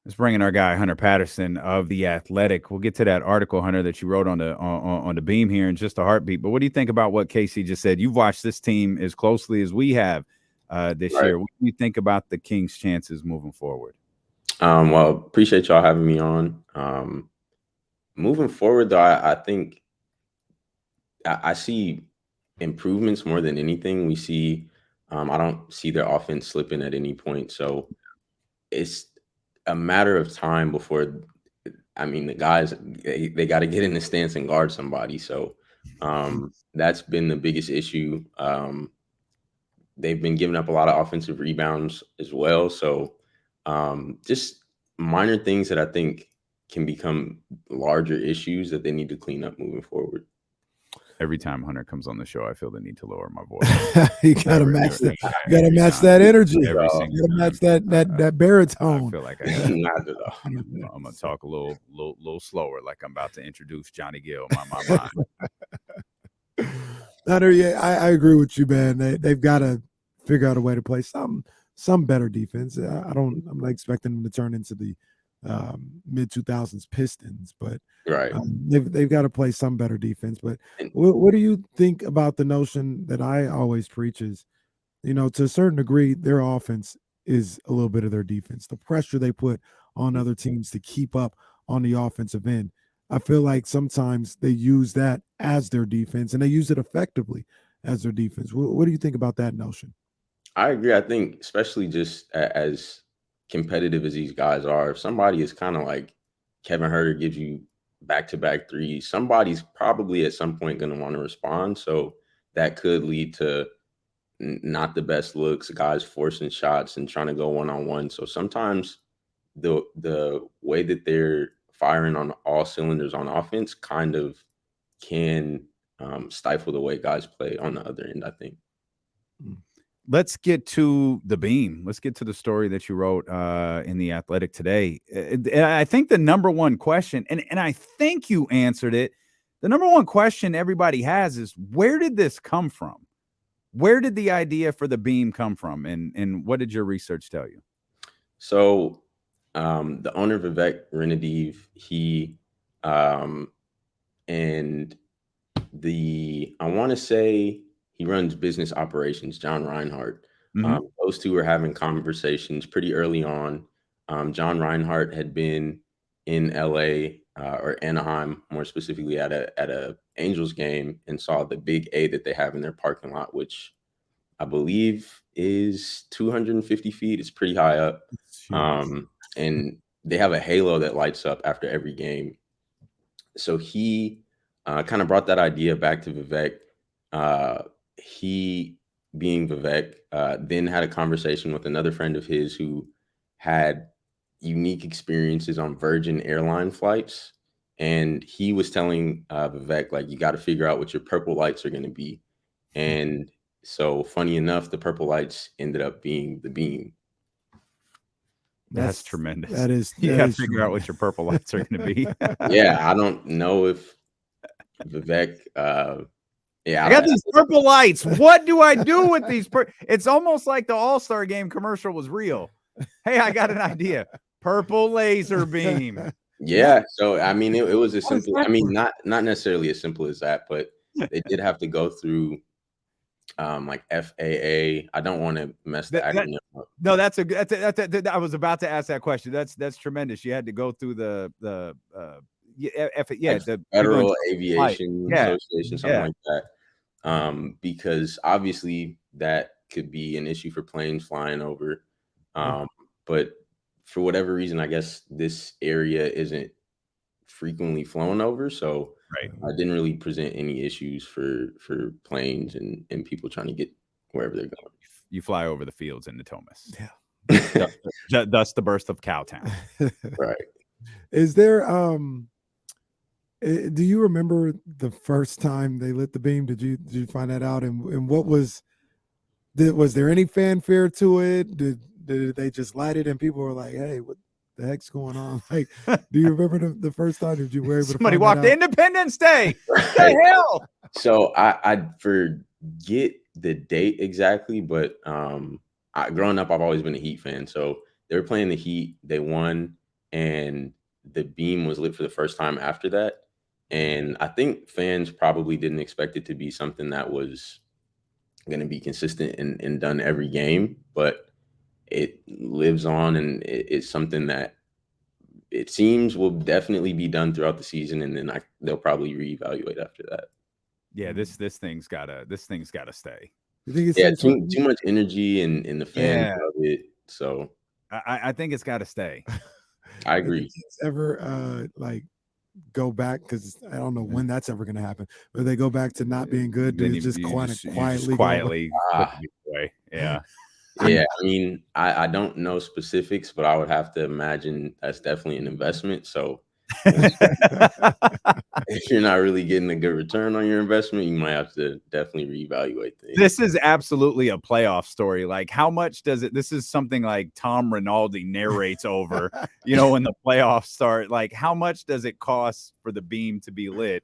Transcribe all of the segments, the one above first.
Let's bring in our guy Hunter Patterson of The Athletic. We'll get to that article, Hunter, that you wrote on the beam here in just a heartbeat. But what do you think about what Casey just said? You've watched this team as closely as we have this Right. year. What do you think about the Kings' chances moving forward? Well, appreciate y'all having me on. Moving forward, though, I think I see improvements more than anything. We see, I don't see their offense slipping at any point. So it's a matter of time before, I mean, the guys, they got to get in the stance and guard somebody. So that's been the biggest issue. They've been giving up a lot of offensive rebounds as well. So just minor things that I think can become larger issues that they need to clean up moving forward. Every time Hunter comes on the show, I feel the need to lower my voice. You gotta match that. You gotta match that energy. You gotta match that baritone. I feel like Not at all. I'm gonna talk a little slower, like I'm about to introduce Johnny Gill. My mind. Hunter, yeah, I agree with you, man. They've got to figure out a way to play some better defense. I'm not expecting them to turn into the mid 2000s Pistons, but Right. They've got to play some better defense. But what do you think about the notion that I always preach is, to a certain degree, their offense is a little bit of their defense. The pressure they put on other teams to keep up on the offensive end. I feel like sometimes they use that as their defense, and they use it effectively as their defense. What do you think about that notion? I agree. I think, especially just as competitive as these guys are, if somebody is kind of like Kevin Huerter gives you back-to-back threes, somebody's probably at some point going to want to respond. So that could lead to not the best looks, guys forcing shots and trying to go one-on-one. So sometimes the way that they're firing on all cylinders on offense kind of can stifle the way guys play on the other end, I think. Let's get to the beam. Let's get to the story that you wrote in The Athletic today. I think the number one question, and I think you answered it, the number one question everybody has is, where did this come from? Where did the idea for the beam come from? And what did your research tell you? So the owner, Vivek Renadiv, he and I want to say he runs business operations, John Reinhardt. Mm-hmm. Those two were having conversations pretty early on. John Reinhardt had been in LA or Anaheim, more specifically at a Angels game, and saw the big A that they have in their parking lot, which I believe is 250 feet. It's pretty high up. And they have a halo that lights up after every game. So he kind of brought that idea back to Vivek. He, being Vivek, then had a conversation with another friend of his who had unique experiences on Virgin airline flights. And he was telling Vivek, like, you got to figure out what your purple lights are going to be. And so, funny enough, the purple lights ended up being the beam. That's tremendous. That is, you got to figure out what your purple lights are going to be. Yeah, I don't know if Vivek. Yeah, I got these purple lights. What do I do with these? It's almost like the All-Star Game commercial was real. Hey, I got an idea. Purple laser beam. Yeah. So, I mean, it was as simple. I mean, not necessarily as simple as that, but they did have to go through like FAA. I don't want to mess the acronym up. No, that's I was about to ask that question. That's tremendous. You had to go through the Federal Aviation Association, something like that. Because obviously that could be an issue for planes flying over. But for whatever reason, I guess this area isn't frequently flown over. So I didn't really present any issues for planes and people trying to get wherever they're going. You fly over the fields in Natomas. Yeah. That's the burst of Cowtown. Right. Is there do you remember the first time they lit the beam? Did you find that out? And what was there any fanfare to it? Did they just light it and people were like, hey, what the heck's going on? Like, do you remember the first time? Did you were able to somebody walked Independence Day? What the hell? So I forget the date exactly, but growing up, I've always been a Heat fan. So they were playing the Heat. They won. and the beam was lit for the first time after that. And I think fans probably didn't expect it to be something that was going to be consistent and done every game, but it lives on, and it's something that it seems will definitely be done throughout the season, and then they'll probably reevaluate after that. Yeah, this thing's gotta stay. You think Yeah, it's too much energy and the fans love it. So I think it's gotta stay. I agree. Did the Kings ever like go back, because I don't know when that's ever going to happen, but they go back to not being good, do you just quietly put the beam away? Yeah. Yeah, I mean, I don't know specifics, but I would have to imagine that's definitely an investment. So if you're not really getting a good return on your investment, you might have to definitely reevaluate things. This is absolutely a playoff story. Like, how much does it? This is something like Tom Rinaldi narrates over, when the playoffs start. Like, how much does it cost for the beam to be lit?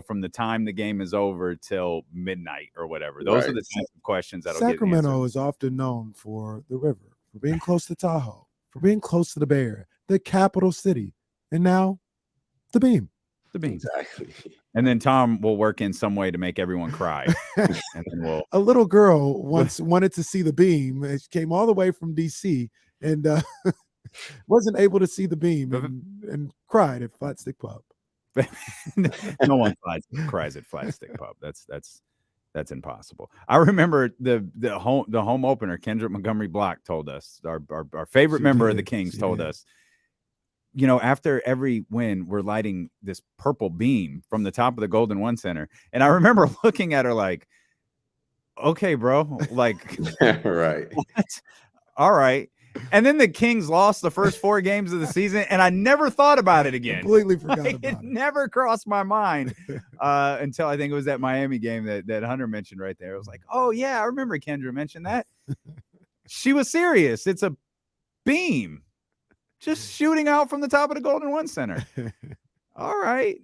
From the time the game is over till midnight or whatever. Those are the types of questions that'll Sacramento is often known for the river, for being close to Tahoe, for being close to the Bay Area, the capital city, and now the beam. The beam. Exactly. And then Tom will work in some way to make everyone cry. And then a little girl once wanted to see the beam. She came all the way from DC and wasn't able to see the beam and cried at Flat Stick Pub. No one cries at Flat Stick Pub. That's impossible. I remember the home opener. Kendrick Montgomery Block told us, our favorite member of the Kings told us, after every win, we're lighting this purple beam from the top of the Golden One Center. And I remember looking at her like, okay, bro, like, right. What? All right. And then the Kings lost the first 4 games of the season, and I never thought about it again. Completely forgot about it. It never crossed my mind until I think it was that Miami game that Hunter mentioned right there. I was like, oh, yeah, I remember Kendra mentioned that. She was serious. It's a beam just shooting out from the top of the Golden One Center. All right.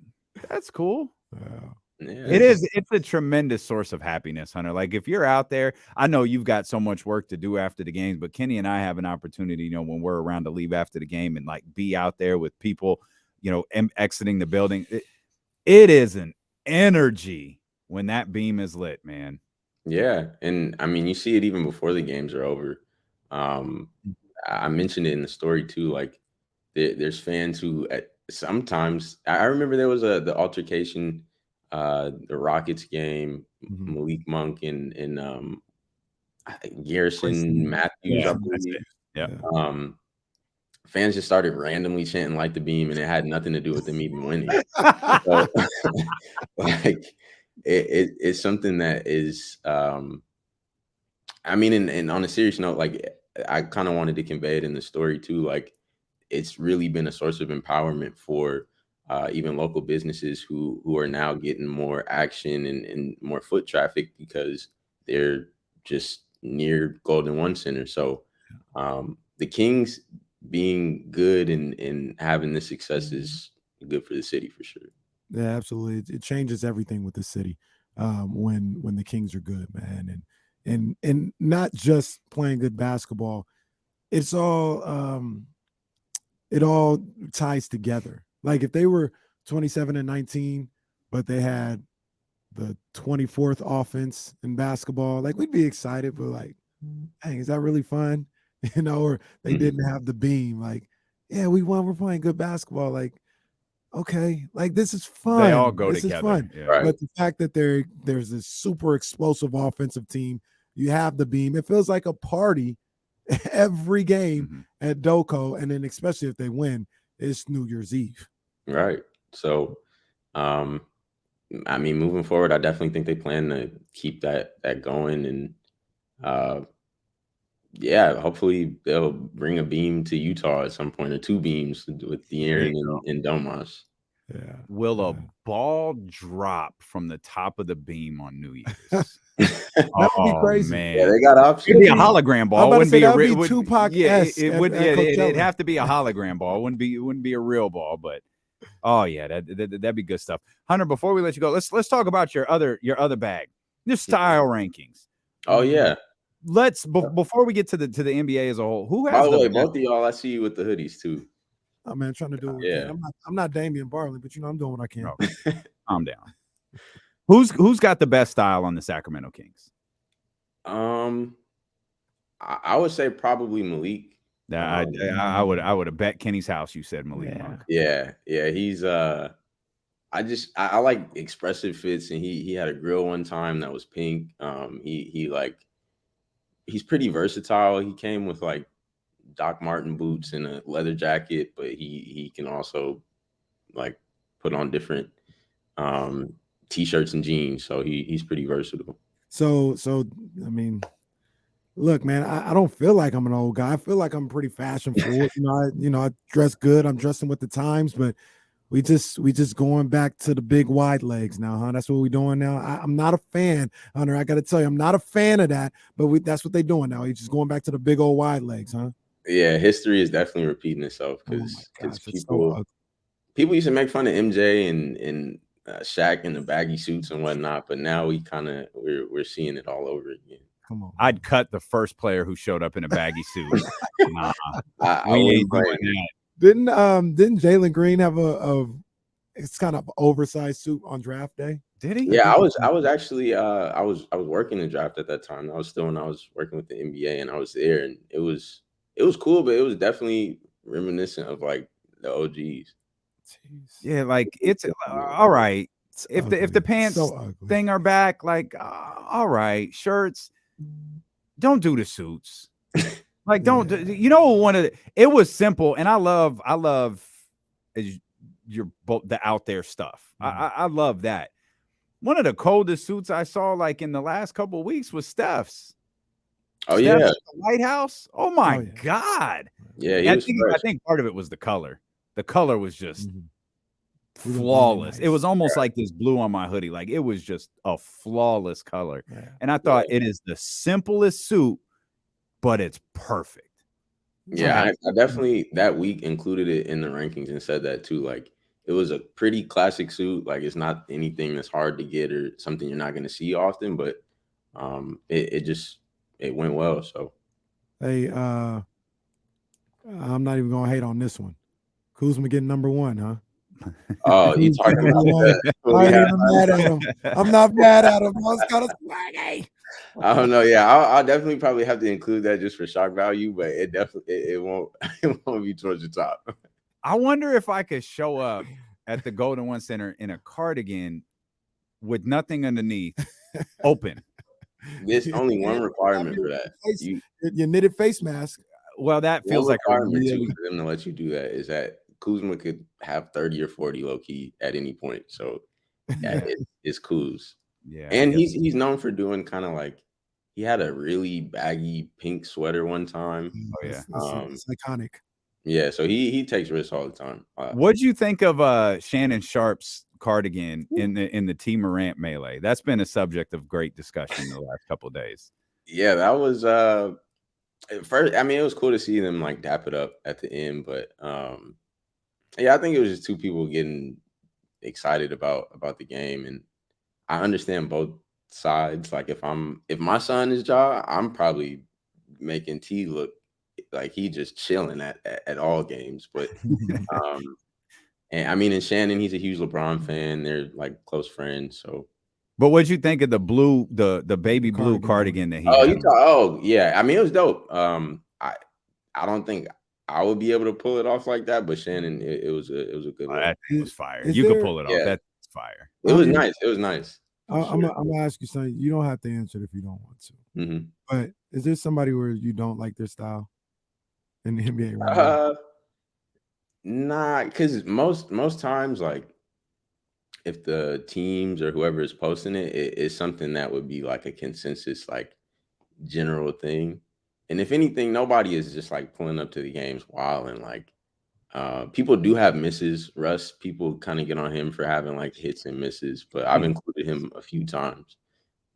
That's cool. Wow. Yeah. It's a tremendous source of happiness, Hunter. Like, if you're out there, I know you've got so much work to do after the games, but Kenny and I have an opportunity, when we're around, to leave after the game and like be out there with people, exiting the building. It is an energy when that beam is lit, man. Yeah. And I mean, you see it even before the games are over. I mentioned it in the story too. Like, there's fans who sometimes, I remember there was the altercation, the Rockets game, Malik Monk and Garrison Matthews, I believe. Yeah. Fans just started randomly chanting "Light the Beam," and it had nothing to do with them even winning. So, like, it's something that is, I mean, and on a serious note, like, I kind of wanted to convey it in the story too. Like, it's really been a source of empowerment for even local businesses who are now getting more action and more foot traffic because they're just near Golden One Center. So the Kings being good and having this success is good for the city for sure. Yeah, absolutely. It changes everything with the city when the Kings are good, man, and not just playing good basketball. It's all it all ties together. Like, if they were 27-19, but they had the 24th offense in basketball, like, we'd be excited, but like, dang, is that really fun? Or they didn't have the beam. Like, yeah, we won. We're playing good basketball. Like, okay, like, this is fun. They all go this together. Is fun. Yeah. Right. But the fact that there's this super explosive offensive team, you have the beam. It feels like a party every game at Doco, and then especially if they win, it's New Year's Eve. Right. So, I mean, moving forward, I definitely think they plan to keep that going, and yeah, hopefully they'll bring a beam to Utah at some point, or 2 beams with De'Aaron and Domas. Yeah. Will a ball drop from the top of the beam on New Year's? That would be crazy. Man. Yeah, they got options. It'd be a hologram ball. It wouldn't be that would be Tupac. Yeah, it would. Yeah, it'd have to be a hologram ball. It wouldn't be a real ball. But oh yeah, that'd be good stuff. Hunter, before we let you go, let's talk about your other bag, your style rankings. Oh yeah. Let's before we get to the NBA as a whole. Who has By the way, both of y'all, I see you with the hoodies too. Oh man, trying to do what we can. I'm not Damian Barley, but I'm doing what I can. No. Calm down. Who's got the best style on the Sacramento Kings? I would say probably Malik. I would have bet Kenny's house you said Malik Monk. Yeah. He's I like expressive fits, and he had a grill one time that was pink. He's pretty versatile. He came with like Doc Martin boots and a leather jacket, but he can also like put on different t-shirts and jeans. So he's pretty versatile. So I mean, look, man, I don't feel like I'm an old guy. I feel like I'm pretty fashion forward. I dress good. I'm dressing with the times, but we just going back to the big wide legs now, huh? That's what we're doing now. I'm not a fan, Hunter. I got to tell you, I'm not a fan of that, but that's what they're doing now. He's just going back to the big old wide legs, huh? Yeah, history is definitely repeating itself because people used to make fun of MJ and Shaq in the baggy suits and whatnot, but now we're seeing it all over again. Come on, I'd cut the first player who showed up in a baggy suit. Nah, I ain't doing that. Didn't Jalen Green have it's kind of oversized suit on draft day? Did he? Yeah, I was actually I was working the draft at that time. I was still when I was working with the NBA, and I was there, and it was cool, but it was definitely reminiscent of like the OGs. Jeez. Yeah, like it's all right. If the pants thing are back, like all right, shirts. Don't do the suits. Like don't it was simple, and I love the out there stuff. I love that. One of the coldest suits I saw like in the last couple of weeks was Steph's. Oh yeah, at the White House. Oh my God. Yeah, I think part of it was the color. The color was just flawless. It was almost like this blue on my hoodie. Like it was just a flawless color. Yeah. And I thought it is the simplest suit, but it's perfect. Yeah, I definitely that week included it in the rankings and said that too. Like it was a pretty classic suit. Like it's not anything that's hard to get or something you're not going to see often, but it went well. So hey, I'm not even gonna hate on this one. Kuzma getting number 1, huh? Oh, you talking about that? I ain't even mad at him. I'm not mad at him. I was kind of swaggy. I don't know. Yeah, I'll definitely probably have to include that just for shock value, but it definitely it won't be towards the top. I wonder if I could show up at the Golden One Center in a cardigan with nothing underneath, open. There's only one requirement for that. Your knitted face mask. Well, that feels like a requirement for them to let you do that is that Kuzma could have 30 or 40 low key at any point. So it's Kuz. Yeah. And he's known for doing kind of like he had a really baggy pink sweater one time. Oh yeah. It's iconic. Yeah, so he takes risks all the time. What'd you think of Shannon Sharp's cardigan in the T Morant melee? That's been a subject of great discussion the last couple of days. Yeah, that was at first. I mean, it was cool to see them like dap it up at the end, but yeah, I think it was just two people getting excited about the game, and I understand both sides. Like if my son is Ja, I'm probably making T look like he just chilling at all games. But and I mean, and Shannon, he's a huge LeBron fan. They're like close friends. So, but what'd you think of the blue, the baby blue cardigan that he? Yeah. I mean, it was dope. I don't think I would be able to pull it off like that, but Shannon, it was a good one. That was fire. You could pull it off. That's fire. It was nice. It was nice. I'm gonna ask you something. You don't have to answer it if you don't want to. Mm-hmm. But is there somebody where you don't like their style in the NBA right now? Nah, because most times, like if the teams or whoever is posting it's something that would be like a consensus, like general thing. And if anything, nobody is just like pulling up to the games wild and like people do have misses. Russ, people kind of get on him for having like hits and misses, but I've included him a few times.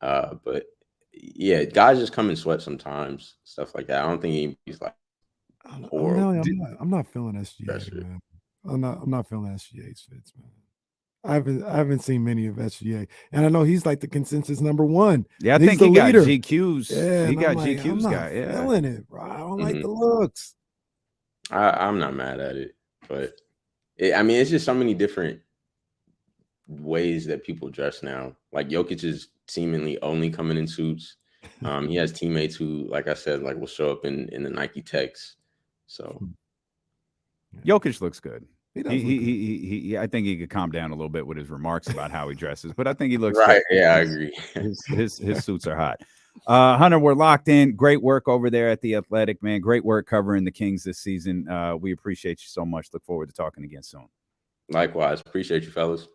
But yeah, guys just come and sweat sometimes, stuff like that. I don't think he's like horrible. I'm not feeling SGA, man. I'm not feeling SGA's fits, man. I haven't seen many of SGA, and I know he's like the consensus number 1. Yeah, I think he got GQ's. Yeah, he got GQ's guy. Yeah, feeling it, bro. I don't like the looks. I'm not mad at it. But I mean, it's just so many different ways that people dress now. Like Jokic is seemingly only coming in suits. He has teammates who, like I said, like will show up in the Nike Techs. So Jokic looks good. He does look good. He I think he could calm down a little bit with his remarks about how he dresses, but I think he looks right. good. Yeah, I agree. His suits are hot. Hunter, we're locked in. Great work over there at The Athletic, man. Great work covering the Kings this season. We appreciate you so much. Look forward to talking again soon. Likewise. Appreciate you, fellas.